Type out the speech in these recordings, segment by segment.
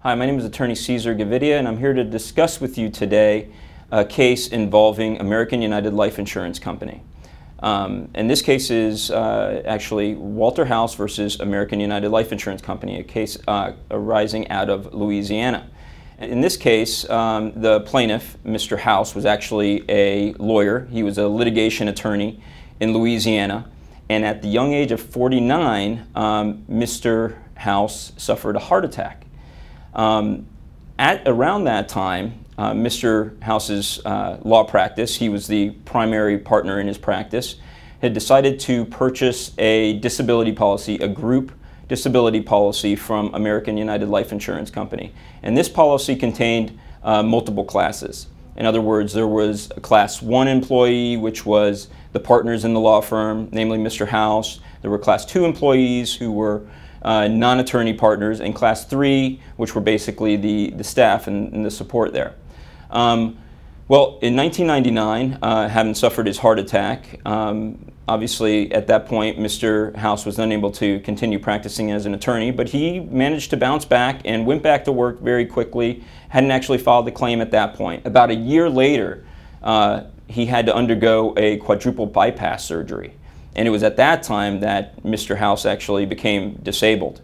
Hi, my name is Attorney Cesar Gavidia, and I'm here to discuss with you today a case involving American United Life Insurance Company. And this case is actually Walter House versus American United Life Insurance Company, a case arising out of Louisiana. In this case, the plaintiff, Mr. House, was actually a lawyer. He was a litigation attorney in Louisiana. And at the young age of 49, Mr. House suffered a heart attack. At around that time, Mr. House's law practice, he was the primary partner in his practice, had decided to purchase a disability policy, a group disability policy from American United Life Insurance Company. And this policy contained multiple classes. In other words, there was a Class 1 employee, which was the partners in the law firm, namely Mr. House. There were Class 2 employees who were non-attorney partners, and Class 3, which were basically the staff and the support there. Well, in 1999, having suffered his heart attack, obviously at that point Mr. House was unable to continue practicing as an attorney, but he managed to bounce back and went back to work very quickly, hadn't actually filed the claim at that point. About a year later, he had to undergo a quadruple bypass surgery. And it was at that time that Mr. House actually became disabled.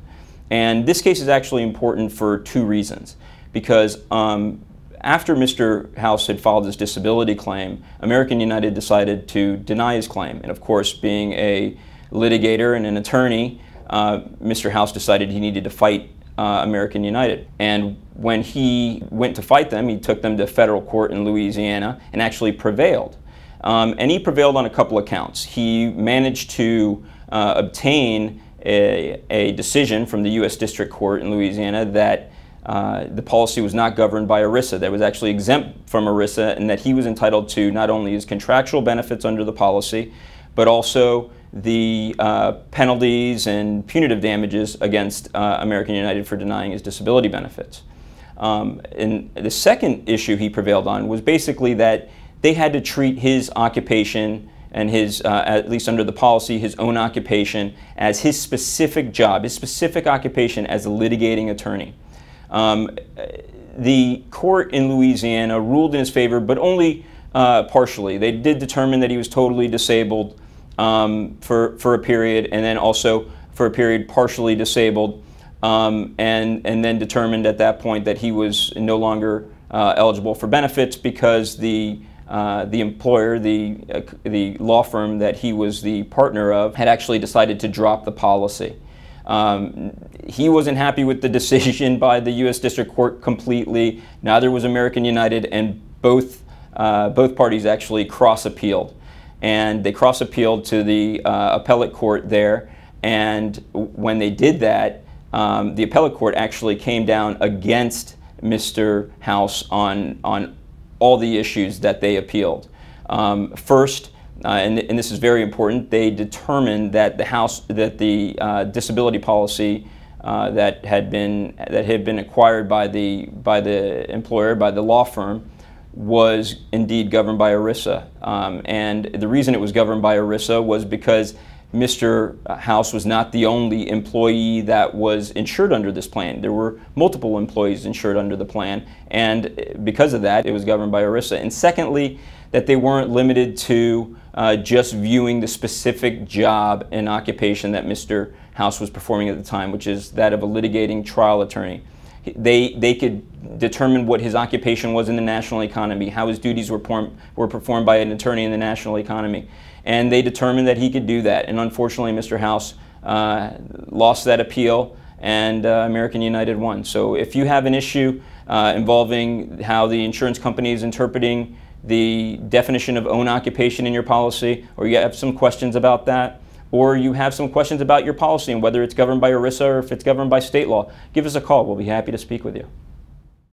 And this case is actually important for two reasons. Because after Mr. House had filed his disability claim, American United decided to deny his claim. And of course, being a litigator and an attorney, Mr. House decided he needed to fight American United. And when he went to fight them, he took them to federal court in Louisiana and actually prevailed. And he prevailed on a couple of counts. He managed to obtain a decision from the U.S. District Court in Louisiana that the policy was not governed by ERISA, that was actually exempt from ERISA, and that he was entitled to not only his contractual benefits under the policy, but also the penalties and punitive damages against American United for denying his disability benefits. And the second issue he prevailed on was basically that they had to treat his occupation and his, at least under the policy, his own occupation as his specific job, his specific occupation as a litigating attorney. The court in Louisiana ruled in his favor, but only partially. They did determine that he was totally disabled for a period, and then also for a period partially disabled, and then determined at that point that he was no longer eligible for benefits because the employer, the law firm that he was the partner of, had actually decided to drop the policy. He wasn't happy with the decision by the U.S. District Court completely. Neither was American United, and both parties actually cross-appealed. And they cross-appealed to the appellate court there, and when they did that, the appellate court actually came down against Mr. House on all the issues that they appealed. First, and this is very important, they determined that the disability policy that had been acquired by the employer, by the law firm, was indeed governed by ERISA. And the reason it was governed by ERISA was because Mr. House was not the only employee that was insured under this plan. There were multiple employees insured under the plan, and because of that, it was governed by ERISA. And secondly, that they weren't limited to just viewing the specific job and occupation that Mr. House was performing at the time, which is that of a litigating trial attorney. They could determine what his occupation was in the national economy, how his duties were performed by an attorney in the national economy. And they determined that he could do that. And unfortunately, Mr. House lost that appeal, and American United won. So if you have an issue involving how the insurance company is interpreting the definition of own occupation in your policy, or you have some questions about that, or you have some questions about your policy and whether it's governed by ERISA or if it's governed by state law, give us a call. We'll be happy to speak with you.